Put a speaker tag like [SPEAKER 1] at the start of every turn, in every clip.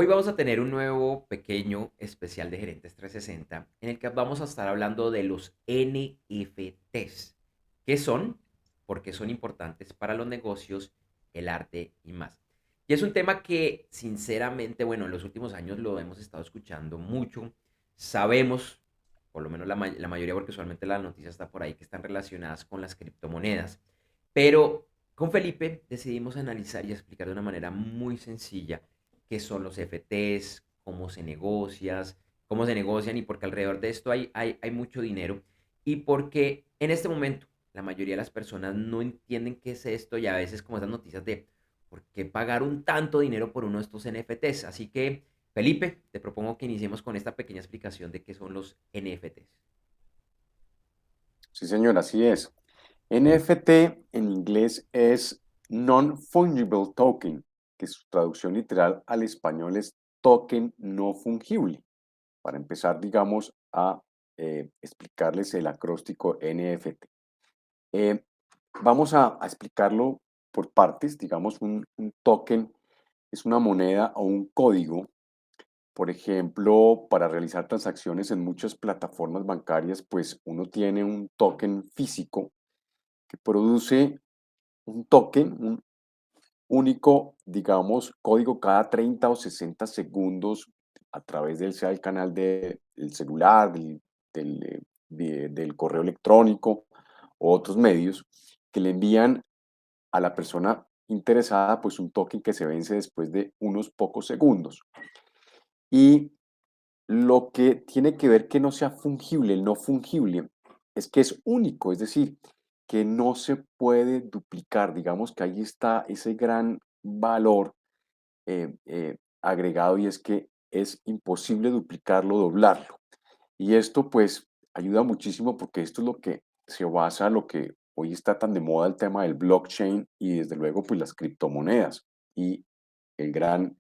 [SPEAKER 1] Hoy vamos a tener un nuevo pequeño especial de Gerentes 360 en el que vamos a estar hablando de los NFTs. ¿Qué son? ¿Por qué son importantes para los negocios, el arte y más? Y es un tema que sinceramente, bueno, en los últimos años lo hemos estado escuchando mucho. Sabemos, por lo menos la mayoría, porque usualmente la noticia está por ahí, que están relacionadas con las criptomonedas. Pero con Felipe decidimos analizar y explicar de una manera muy sencilla qué son los FTs, cómo se negocian y porque alrededor de esto hay mucho dinero y porque en este momento la mayoría de las personas no entienden qué es esto y a veces como esas noticias de por qué pagar un tanto dinero por uno de estos NFTs. Así que, Felipe, te propongo que iniciemos con esta pequeña explicación de qué son los NFTs.
[SPEAKER 2] Sí, señor, así es. NFT en inglés es Non-Fungible Token, que su traducción literal al español es token no fungible. Para empezar, digamos, a explicarles el acróstico NFT. Eh, Vamos a explicarlo por partes. Digamos, un token es una moneda o un código. Por ejemplo, para realizar transacciones en muchas plataformas bancarias, pues uno tiene un token físico que produce un token, un único, digamos, código cada 30 o 60 segundos a través del, sea el canal del celular, del correo electrónico o otros medios que le envían a la persona interesada pues un token que se vence después de unos pocos segundos. Y lo que tiene que ver que no sea fungible, el no fungible, es que es único, es decir, que no se puede duplicar. Digamos que ahí está ese gran valor agregado y es que es imposible duplicarlo, doblarlo. Y esto pues ayuda muchísimo porque esto es lo que se basa, lo que hoy está tan de moda el tema del blockchain y desde luego pues las criptomonedas y el gran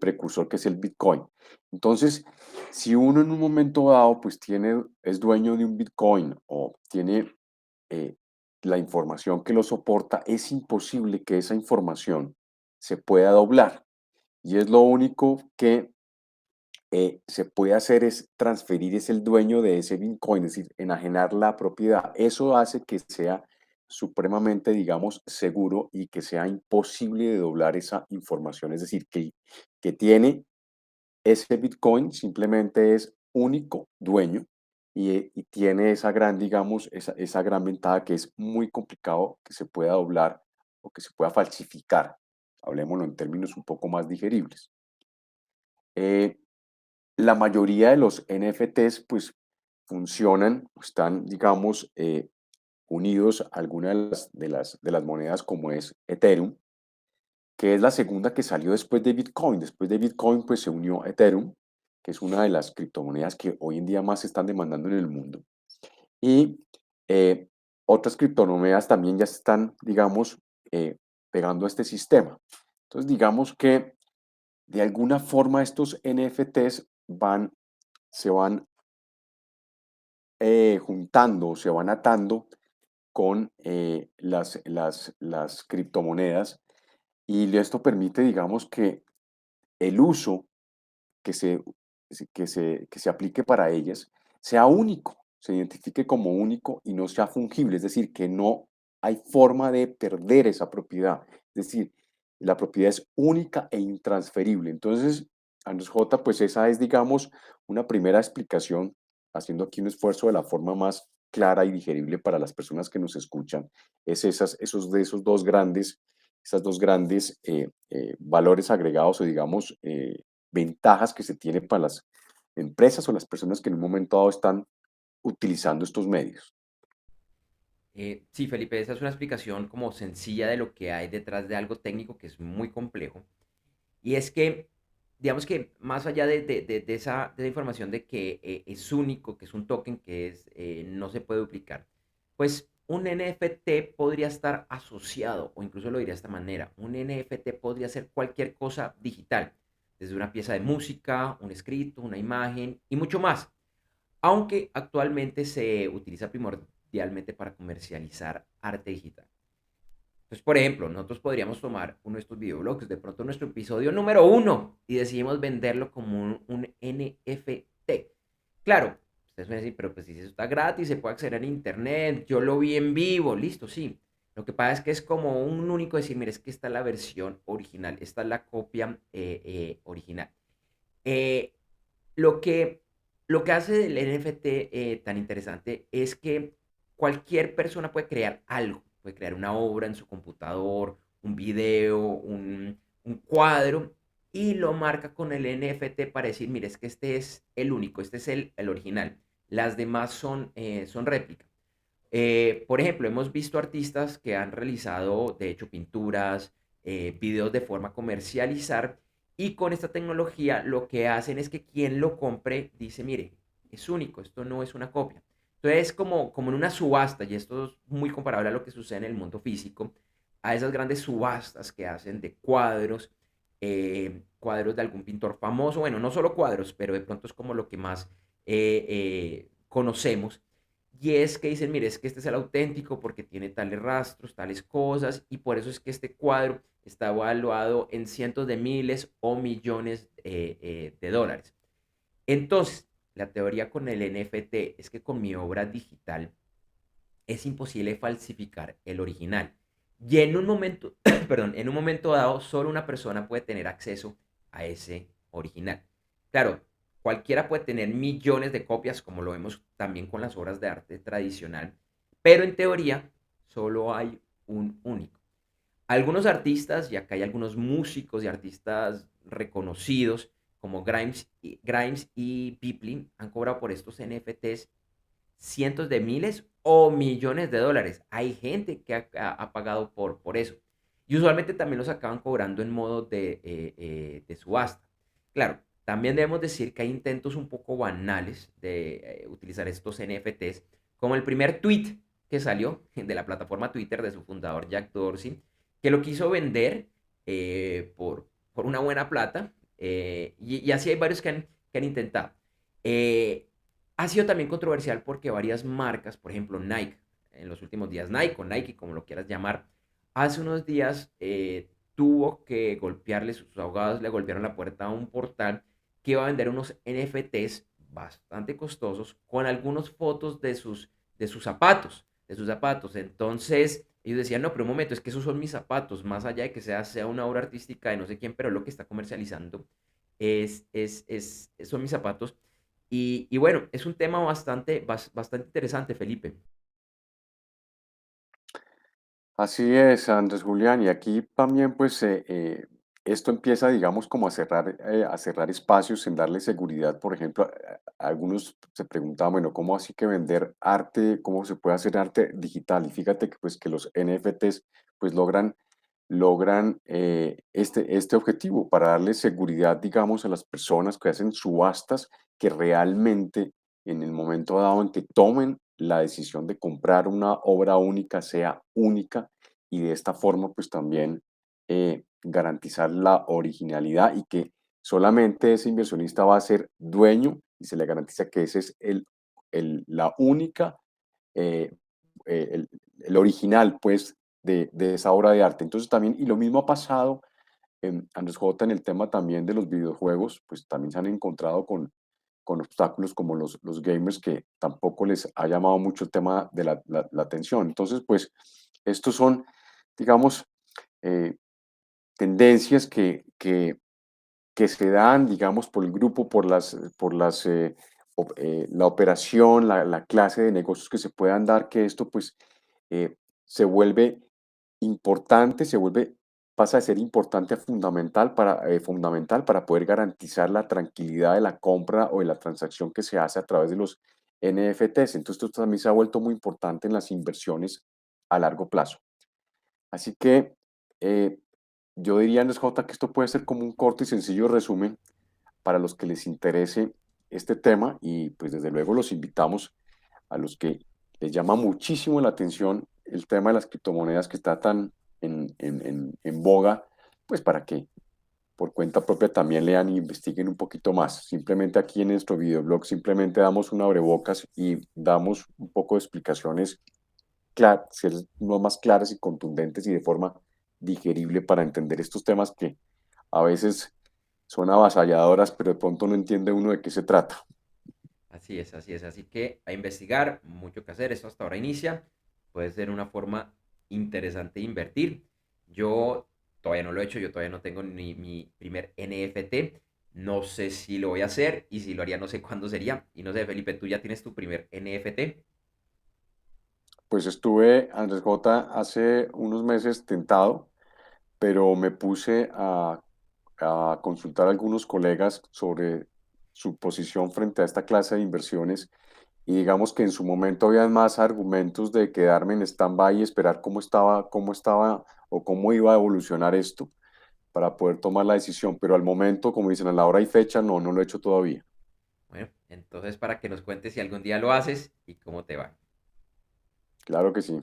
[SPEAKER 2] precursor que es el Bitcoin. Entonces, si uno en un momento dado pues es dueño de un Bitcoin o tiene eh, la información que lo soporta, es imposible que esa información se pueda doblar. Y es lo único que se puede hacer es transferir, es el dueño de ese Bitcoin, es decir, enajenar la propiedad. Eso hace que sea supremamente, digamos, seguro y que sea imposible de doblar esa información. Es decir, que tiene ese Bitcoin simplemente es único dueño y tiene esa gran, digamos, esa gran ventaja que es muy complicado que se pueda doblar o que se pueda falsificar. Hablemoslo en términos un poco más digeribles. Eh, la mayoría de los NFTs pues funcionan, están, digamos, unidos a alguna de las monedas como es Ethereum, que es la segunda que salió después de Bitcoin. Después de Bitcoin pues se unió Ethereum, que es una de las criptomonedas que hoy en día más se están demandando en el mundo. Y eh, otras criptomonedas también ya se están, digamos, pegando a este sistema. Entonces digamos que de alguna forma estos NFTs se van juntando, se van atando con las criptomonedas y esto permite, digamos, que el uso que se aplique para ellas sea único, se identifique como único y no sea fungible, es decir, que no hay forma de perder esa propiedad, es decir, la propiedad es única e intransferible. Entonces, Andrés J, pues esa es, digamos, una primera explicación, haciendo aquí un esfuerzo de la forma más clara y digerible para las personas que nos escuchan, es esas dos grandes valores agregados o digamos ventajas que se tiene para las empresas o las personas que en un momento dado están utilizando estos medios.
[SPEAKER 1] Sí, Felipe, esa es una explicación como sencilla de lo que hay detrás de algo técnico que es muy complejo. Y es que, digamos que más allá de esa información de que es único, que es un token que no se puede duplicar, pues un NFT podría estar asociado, o incluso lo diría de esta manera, un NFT podría ser cualquier cosa digital, desde una pieza de música, un escrito, una imagen y mucho más, aunque actualmente se utiliza primordialmente para comercializar arte digital. Entonces, por ejemplo, nosotros podríamos tomar uno de estos videoblogs, de pronto nuestro episodio número uno, y decidimos venderlo como un NFT. Claro, ustedes van a decir, pero pues si eso está gratis, se puede acceder en internet, yo lo vi en vivo, listo, sí. Lo que pasa es que es como un único decir, mire, es que esta es la versión original, esta es la copia original. Eh, lo que, lo que hace el NFT tan interesante es que cualquier persona puede crear algo, puede crear una obra en su computador, un video, un cuadro, y lo marca con el NFT para decir, mire, es que este es el único, este es el original. Las demás son réplica. Por ejemplo, hemos visto artistas que han realizado, de hecho, pinturas, videos de forma comercializar y con esta tecnología lo que hacen es que quien lo compre dice, mire, es único, esto no es una copia. Entonces es como en una subasta y esto es muy comparable a lo que sucede en el mundo físico, a esas grandes subastas que hacen de cuadros, cuadros de algún pintor famoso, bueno, no solo cuadros, pero de pronto es como lo que más conocemos y es que dicen, mire, es que este es el auténtico porque tiene tales rastros, tales cosas, y por eso es que este cuadro está evaluado en cientos de miles o millones de dólares. Entonces, la teoría con el NFT es que con mi obra digital es imposible falsificar el original. Y en un momento, perdón, en un momento dado, solo una persona puede tener acceso a ese original. Claro, cualquiera puede tener millones de copias, como lo vemos también con las obras de arte tradicional, pero en teoría solo hay un único. Algunos artistas, y acá hay algunos músicos y artistas reconocidos, como Grimes y Piplin, han cobrado por estos NFTs cientos de miles o millones de dólares. Hay gente que ha pagado por eso. Y usualmente también los acaban cobrando en modo de subasta. Claro, también debemos decir que hay intentos un poco banales de utilizar estos NFTs, como el primer tweet que salió de la plataforma Twitter de su fundador Jack Dorsey, que lo quiso vender por una buena plata, y así hay varios que han intentado. Eh, ha sido también controversial porque varias marcas, por ejemplo Nike, en los últimos días Nike o Nike, como lo quieras llamar, hace unos días tuvo que golpearle, sus abogados le golpearon la puerta a un portal que iba a vender unos NFTs bastante costosos con algunas fotos de sus zapatos, de sus zapatos. Entonces ellos decían, no, pero un momento, es que esos son mis zapatos, más allá de que sea una obra artística de no sé quién, pero lo que está comercializando son mis zapatos. Y bueno, es un tema bastante interesante, Felipe.
[SPEAKER 2] Así es, Andrés Julián, y aquí también pues esto empieza, digamos, como a cerrar espacios en darle seguridad. Por ejemplo, algunos se preguntaban, bueno, ¿cómo así que vender arte? ¿Cómo se puede hacer arte digital? Y fíjate que pues que los NFTs pues logran este objetivo para darle seguridad, digamos, a las personas que hacen subastas, que realmente en el momento dado en que tomen la decisión de comprar una obra única, sea única, y de esta forma pues también garantizar la originalidad y que solamente ese inversionista va a ser dueño y se le garantiza que ese es la única, eh, el, el original pues de esa obra de arte. Entonces también, y lo mismo ha pasado, Andrés J., en el tema también de los videojuegos, pues también se han encontrado con obstáculos como los gamers que tampoco les ha llamado mucho el tema de la atención. Entonces, pues estos son, digamos, eh, tendencias que se dan, digamos, por el grupo, la operación, la clase de negocios que se puedan dar, que esto pues se vuelve importante, pasa de ser importante a fundamental para poder garantizar la tranquilidad de la compra o de la transacción que se hace a través de los NFTs. Entonces, esto también se ha vuelto muy importante en las inversiones a largo plazo. Así que eh, yo diría, Andrés J., que esto puede ser como un corto y sencillo resumen para los que les interese este tema y pues desde luego los invitamos a los que les llama muchísimo la atención el tema de las criptomonedas que está tan en boga, pues para que por cuenta propia también lean e investiguen un poquito más. Simplemente aquí en nuestro videoblog simplemente damos un abrebocas y damos un poco de explicaciones ser no más claras y contundentes y de forma digerible para entender estos temas que a veces son avasalladoras, pero de pronto no entiende uno de qué se trata.
[SPEAKER 1] Así es, así es. Así que a investigar, mucho que hacer. Esto hasta ahora inicia. Puede ser una forma interesante de invertir. Yo todavía no lo he hecho, yo todavía no tengo ni mi primer NFT. No sé si lo voy a hacer y si lo haría no sé cuándo sería. Y no sé, Felipe, ¿tú ya tienes tu primer NFT?
[SPEAKER 2] Pues estuve, Andrés J, hace unos meses tentado, pero me puse a consultar a algunos colegas sobre su posición frente a esta clase de inversiones y digamos que en su momento había más argumentos de quedarme en stand-by y esperar cómo estaba o cómo iba a evolucionar esto para poder tomar la decisión, pero al momento, como dicen, a la hora y fecha, no, no lo he hecho todavía.
[SPEAKER 1] Bueno, entonces para que nos cuentes si algún día lo haces y cómo te va.
[SPEAKER 2] Claro que sí.